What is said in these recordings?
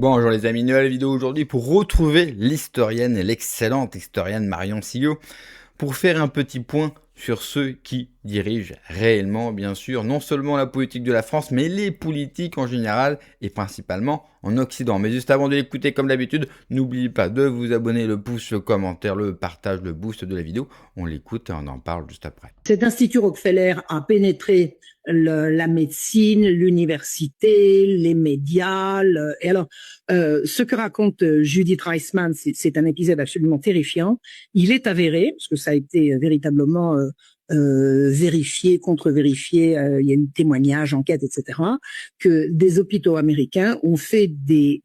Bonjour les amis, nouvelle vidéo aujourd'hui pour retrouver l'historienne et l'excellente historienne Marion Sillaud pour faire un petit point sur ceux qui dirigent réellement, bien sûr, non seulement la politique de la France, mais les politiques en général et principalement en Occident. Mais juste avant de l'écouter, comme d'habitude, n'oubliez pas de vous abonner, le pouce, le commentaire, le partage, le boost de la vidéo. On l'écoute et on en parle juste après. Cet institut Rockefeller a pénétré la médecine, l'université, les médias. Et alors, ce que raconte Judith Reisman, c'est un épisode absolument terrifiant. Il est avéré, parce que ça a été véritablement vérifié, contre-vérifié, il y a eu témoignages, enquêtes, etc., que des hôpitaux américains ont fait des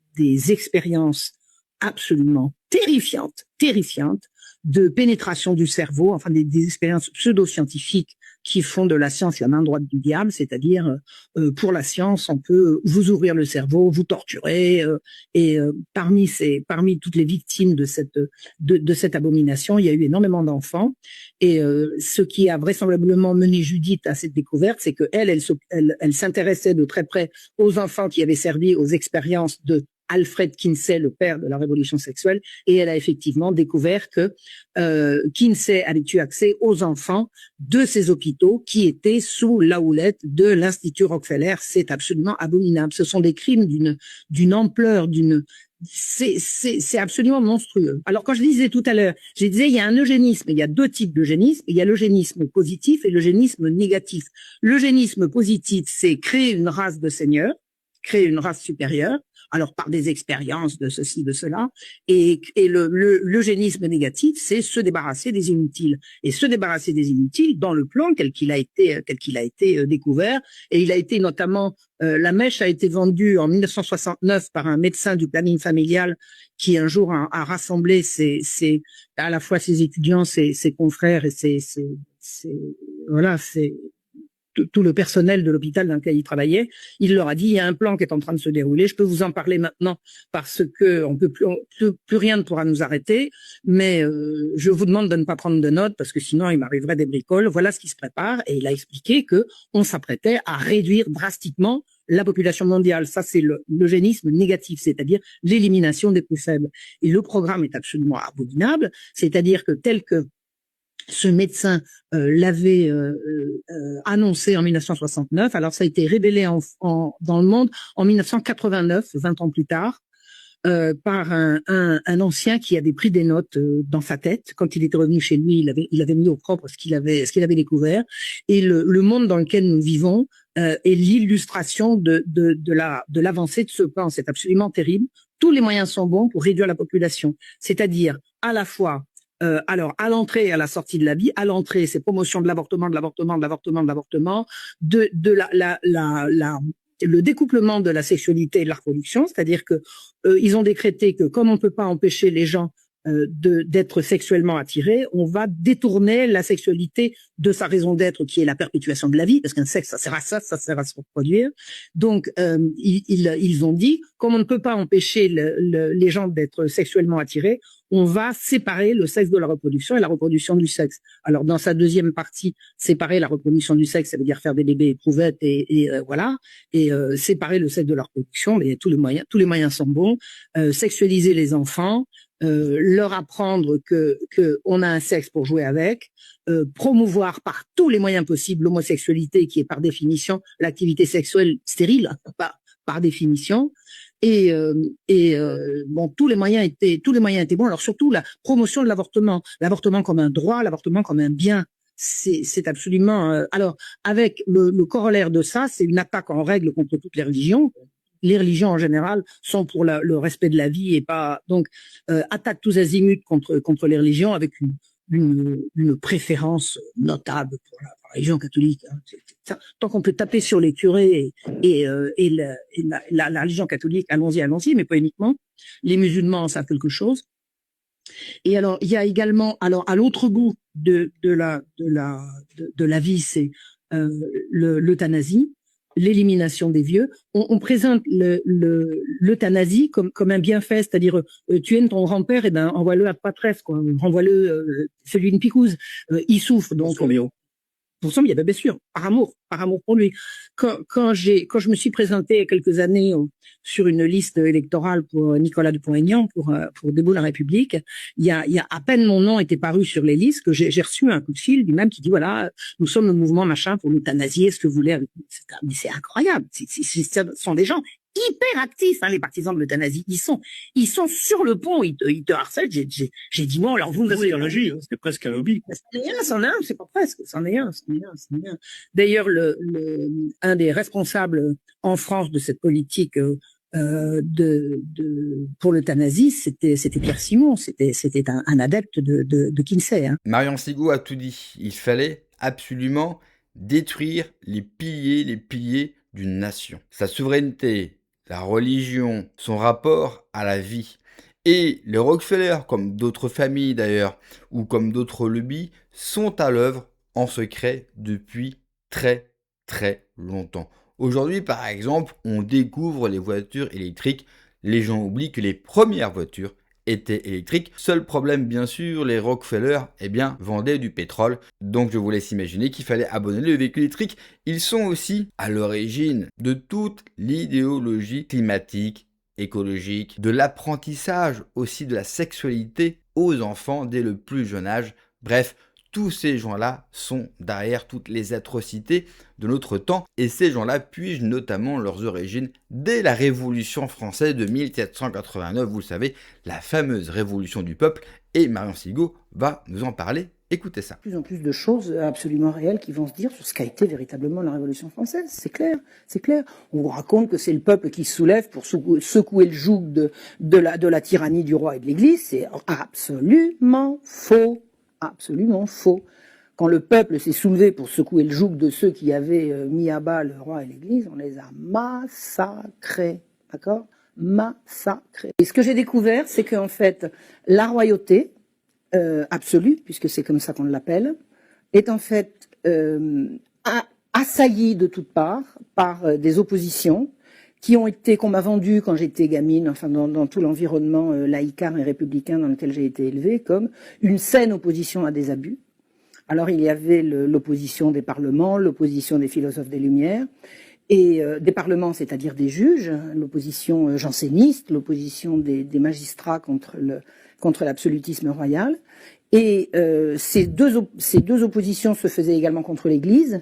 expériences absolument terrifiantes, de pénétration du cerveau, enfin des expériences pseudo-scientifiques qui font de la science la main droite du diable, c'est-à-dire pour la science, on peut vous ouvrir le cerveau, vous torturer, et parmi toutes les victimes de cette abomination, il y a eu énormément d'enfants. Et ce qui a vraisemblablement mené Judith à cette découverte, c'est que elle s'intéressait de très près aux enfants qui avaient servi aux expériences de Alfred Kinsey, le père de la révolution sexuelle, et elle a effectivement découvert que Kinsey avait eu accès aux enfants de ces hôpitaux qui étaient sous la houlette de l'Institut Rockefeller. C'est absolument abominable. Ce sont des crimes d'une ampleur, c'est absolument monstrueux. Alors, quand je disais tout à l'heure, je disais, il y a un eugénisme, il y a deux types d'eugénisme, il y a l'eugénisme positif et l'eugénisme négatif. L'eugénisme positif, c'est créer une race de seigneurs, créer une race supérieure, alors par des expériences de ceci, de cela, et l'eugénisme négatif, c'est se débarrasser des inutiles. Et se débarrasser des inutiles dans le plan tel qu'il a été découvert, et il a été notamment, la mèche a été vendue en 1969 par un médecin du planning familial qui un jour a rassemblé à la fois ses étudiants, ses confrères et c'est tout le personnel de l'hôpital dans lequel il travaillait. Il leur a dit, il y a un plan qui est en train de se dérouler, je peux vous en parler maintenant parce que plus rien ne pourra nous arrêter, mais je vous demande de ne pas prendre de notes parce que sinon il m'arriverait des bricoles. Voilà ce qui se prépare. Et il a expliqué que on s'apprêtait à réduire drastiquement la population mondiale. Ça, c'est l'eugénisme négatif, c'est-à-dire l'élimination des plus faibles. Et le programme est absolument abominable, c'est-à-dire que tel que ce médecin l'avait annoncé en 1969. Alors, ça a été révélé dans le monde en 1989, 20 ans plus tard, par un ancien qui avait pris des notes dans sa tête. Quand il était revenu chez lui, il avait mis au propre ce qu'il avait découvert. Et le monde dans lequel nous vivons est l'illustration de l'avancée de ce plan. C'est absolument terrible. Tous les moyens sont bons pour réduire la population, c'est-à-dire à la fois alors, à l'entrée et à la sortie de la vie, à l'entrée, c'est promotion de l'avortement, le découplement de la sexualité et de la reproduction, c'est-à-dire que ils ont décrété que comme on peut pas empêcher les gens d'être sexuellement attirés, on va détourner la sexualité de sa raison d'être, qui est la perpétuation de la vie, parce qu'un sexe, ça sert à ça sert à se reproduire. Donc, ils ont dit, comme on ne peut pas empêcher les gens d'être sexuellement attirés, on va séparer le sexe de la reproduction et la reproduction du sexe. Alors, dans sa deuxième partie, séparer la reproduction du sexe, ça veut dire faire des bébés éprouvettes et voilà, et séparer le sexe de la reproduction, mais tous les moyens sont bons. Sexualiser les enfants, leur apprendre que on a un sexe pour jouer avec, promouvoir par tous les moyens possibles l'homosexualité, qui est par définition l'activité sexuelle stérile, par définition. Et bon, tous les moyens étaient bons. Alors surtout la promotion de l'avortement comme un droit, l'avortement comme un bien. C'est absolument. Alors avec le corollaire de ça, c'est une attaque en règle contre toutes les religions. Les religions en général sont pour le respect de la vie et pas donc attaque tous azimuts contre les religions avec une préférence notable pour la religion catholique. Hein. Tant qu'on peut taper sur les curés et la religion catholique, allons-y, mais pas uniquement. Les musulmans, ça quelque chose. Et alors, il y a également, alors à l'autre bout de la vie, c'est l'euthanasie, l'élimination des vieux. On présente l'euthanasie comme un bienfait, c'est-à-dire tu aimes ton grand-père, et ben envoie-le à Patresse, quoi, renvoie-le celui d'une picouse. Il souffre donc. mais il y avait bien sûr, par amour pour lui. Quand je me suis présentée il y a quelques années sur une liste électorale pour Nicolas Dupont-Aignan, pour Debout la République, il y a à peine mon nom était paru sur les listes que j'ai reçu un coup de fil du même qui dit voilà, nous sommes le mouvement machin pour l'euthanasie, est-ce que vous voulez? Mais c'est incroyable. Ce sont des gens hyper actifs, hein, les partisans de l'euthanasie. Ils sont sur le pont, ils te harcèlent. J'ai dit, bon, alors vous me sociologie, hein, c'est presque un hobby. C'en est un, c'est pas presque, c'en est un. D'ailleurs, un des responsables en France de cette politique pour l'euthanasie, c'était Pierre Simon, c'était un adepte de Kinsey. Hein. Marion Sigaud a tout dit. Il fallait absolument détruire les piliers d'une nation. Sa souveraineté, la religion, son rapport à la vie. Et les Rockefeller, comme d'autres familles d'ailleurs, ou comme d'autres lobbies, sont à l'œuvre en secret depuis très très longtemps. Aujourd'hui, par exemple, on découvre les voitures électriques. Les gens oublient que les premières voitures étaient électriques. Seul problème, bien sûr, les Rockefeller, vendaient du pétrole. Donc je vous laisse imaginer qu'il fallait abandonner le véhicule électrique. Ils sont aussi à l'origine de toute l'idéologie climatique, écologique, de l'apprentissage aussi de la sexualité aux enfants dès le plus jeune âge. Bref, tous ces gens-là sont derrière toutes les atrocités de notre temps et ces gens-là puisent notamment leurs origines dès la Révolution française de 1789, vous le savez, la fameuse Révolution du peuple, et Marion Sigaud va nous en parler. Écoutez ça. De plus en plus de choses absolument réelles qui vont se dire sur ce qu'a été véritablement la Révolution française, c'est clair, c'est clair. On vous raconte que c'est le peuple qui se soulève pour secouer le joug de la tyrannie du roi et de l'Église, c'est absolument faux. Absolument faux. Quand le peuple s'est soulevé pour secouer le joug de ceux qui avaient mis à bas le roi et l'Église, on les a massacrés, d'accord? Massacrés. Et ce que j'ai découvert, c'est qu'en fait, la royauté absolue, puisque c'est comme ça qu'on l'appelle, est en fait assaillie de toutes parts par des oppositions qu'on m'a vendu quand j'étais gamine, enfin dans tout l'environnement laïcard et républicain dans lequel j'ai été élevée, comme une saine opposition à des abus. Alors il y avait l'opposition des parlements, l'opposition des philosophes des Lumières, et des parlements, c'est-à-dire des juges, l'opposition janséniste, l'opposition des magistrats contre l'absolutisme royal. Et ces deux oppositions se faisaient également contre l'Église.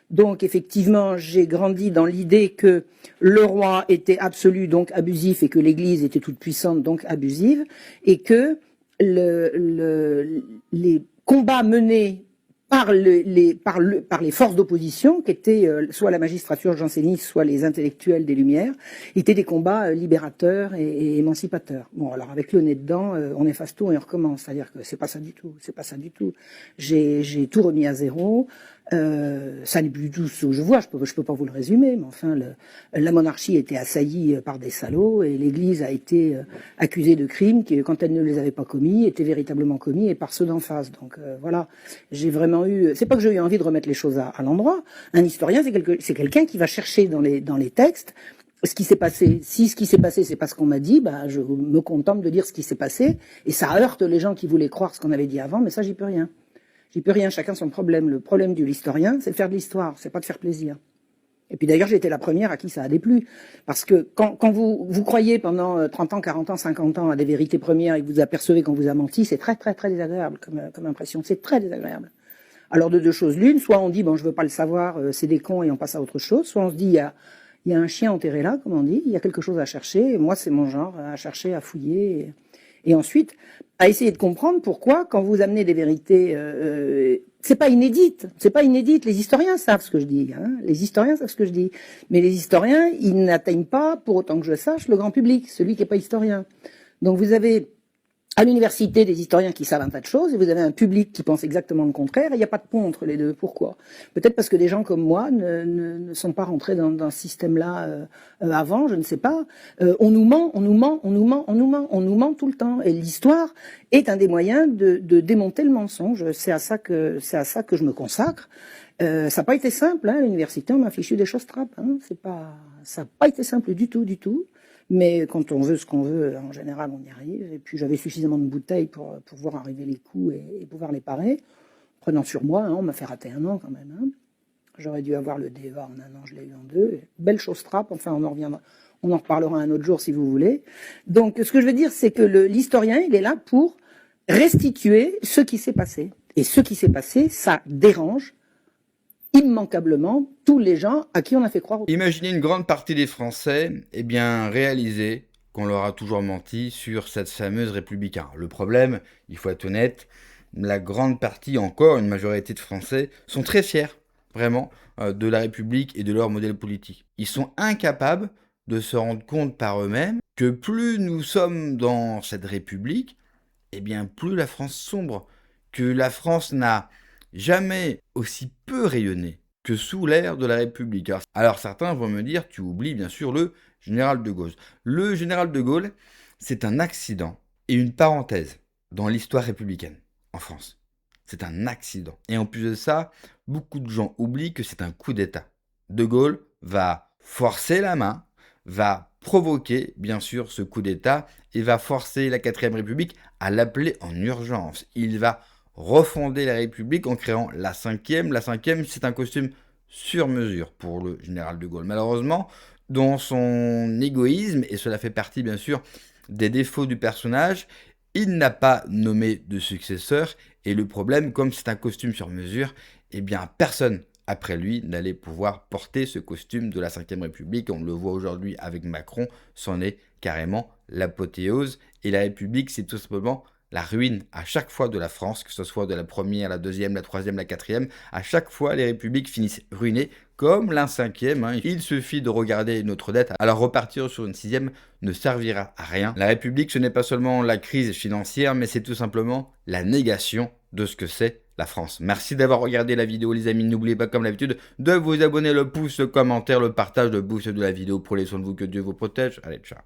Donc effectivement, j'ai grandi dans l'idée que le roi était absolu, donc abusif, et que l'Église était toute puissante, donc abusive, et que les combats menés par les forces d'opposition, qui étaient soit la magistrature janséniste, soit les intellectuels des Lumières, étaient des combats libérateurs et émancipateurs. Bon, alors avec le nez dedans, on efface tout et on recommence. C'est-à-dire que c'est pas ça du tout. C'est pas ça du tout. J'ai tout remis à zéro. Ça n'est plus du tout ce que je vois, je peux pas vous le résumer, mais enfin, la monarchie était assaillie par des salauds et l'Église a été accusée de crimes qui, quand elle ne les avait pas commis, étaient véritablement commis et par ceux d'en face. Donc voilà, j'ai vraiment c'est pas que j'ai eu envie de remettre les choses à l'endroit. Un historien, c'est quelqu'un qui va chercher dans les textes ce qui s'est passé. Si ce qui s'est passé, c'est pas ce qu'on m'a dit, bah je me contente de dire ce qui s'est passé et ça heurte les gens qui voulaient croire ce qu'on avait dit avant, mais ça j'y peux rien. J'y peux rien, chacun son problème. Le problème de l'historien, c'est de faire de l'histoire, c'est pas de faire plaisir. Et puis d'ailleurs, j'ai été la première à qui ça a déplu. Parce que quand vous croyez pendant 30 ans, 40 ans, 50 ans à des vérités premières et que vous apercevez qu'on vous a menti, c'est très très très désagréable comme impression. C'est très désagréable. Alors de deux choses l'une, soit on dit, bon, je veux pas le savoir, c'est des cons et on passe à autre chose, soit on se dit, il y a un chien enterré là, comme on dit, il y a quelque chose à chercher, et moi c'est mon genre, à chercher, à fouiller... Et ensuite, à essayer de comprendre pourquoi, quand vous amenez des vérités, c'est pas inédite, Les historiens savent ce que je dis, hein. Les historiens savent ce que je dis. Mais les historiens, ils n'atteignent pas, pour autant que je sache, le grand public, celui qui n'est pas historien. Donc vous avez à l'université des historiens qui savent un tas de choses et vous avez un public qui pense exactement le contraire et il n'y a pas de pont entre les deux. Pourquoi? Peut-être parce que des gens comme moi ne sont pas rentrés dans ce système-là avant, je ne sais pas. On nous ment tout le temps. Et l'histoire est un des moyens de démonter le mensonge. C'est à ça que je me consacre. Ça n'a pas été simple, hein. À l'université, on m'a fichu des choses trappes, hein. Ça n'a pas été simple du tout. Mais quand on veut ce qu'on veut, en général, on y arrive. Et puis j'avais suffisamment de bouteilles pour voir arriver les coups et pouvoir les parer. prenant sur moi, hein, on m'a fait rater 1 an quand même. Hein. J'aurais dû avoir le DEA en 1 an, je l'ai eu en 2. Belle chose trappe, enfin on en reviendra. On en reparlera un autre jour si vous voulez. Donc ce que je veux dire, c'est que l'historien, il est là pour restituer ce qui s'est passé. Et ce qui s'est passé, ça dérange immanquablement tous les gens à qui on a fait croire. Imaginez une grande partie des Français, eh bien, réaliser qu'on leur a toujours menti sur cette fameuse République. Le problème, il faut être honnête, la grande partie, encore une majorité de Français, sont très fiers, vraiment, de la République et de leur modèle politique. Ils sont incapables de se rendre compte par eux-mêmes que plus nous sommes dans cette République, eh bien, plus la France sombre, que la France n'a jamais aussi peu rayonné que sous l'ère de la République. Alors certains vont me dire, tu oublies bien sûr le général de Gaulle. Le général de Gaulle, c'est un accident et une parenthèse dans l'histoire républicaine en France. C'est un accident. Et en plus de ça, beaucoup de gens oublient que c'est un coup d'État. De Gaulle va forcer la main, va provoquer bien sûr ce coup d'État et va forcer la 4ème République à l'appeler en urgence. Il va refonder la République en créant la 5e. La 5e, c'est un costume sur mesure pour le général de Gaulle. Malheureusement, dans son égoïsme, et cela fait partie bien sûr des défauts du personnage, il n'a pas nommé de successeur. Et le problème, comme c'est un costume sur mesure, eh bien personne après lui n'allait pouvoir porter ce costume de la 5ème République. On le voit aujourd'hui avec Macron, c'en est carrément l'apothéose. Et la République, c'est tout simplement la ruine à chaque fois de la France, que ce soit de la 1ère, la 2e, la 3e, la 4e. À chaque fois, les républiques finissent ruinées, comme la 5e. Il suffit de regarder notre dette. Alors repartir sur une 6e ne servira à rien. La République, ce n'est pas seulement la crise financière, mais c'est tout simplement la négation de ce que c'est la France. Merci d'avoir regardé la vidéo les amis, n'oubliez pas comme d'habitude de vous abonner, le pouce, le commentaire, le partage, le boost de la vidéo. Prenez soin de vous, que Dieu vous protège. Allez, ciao.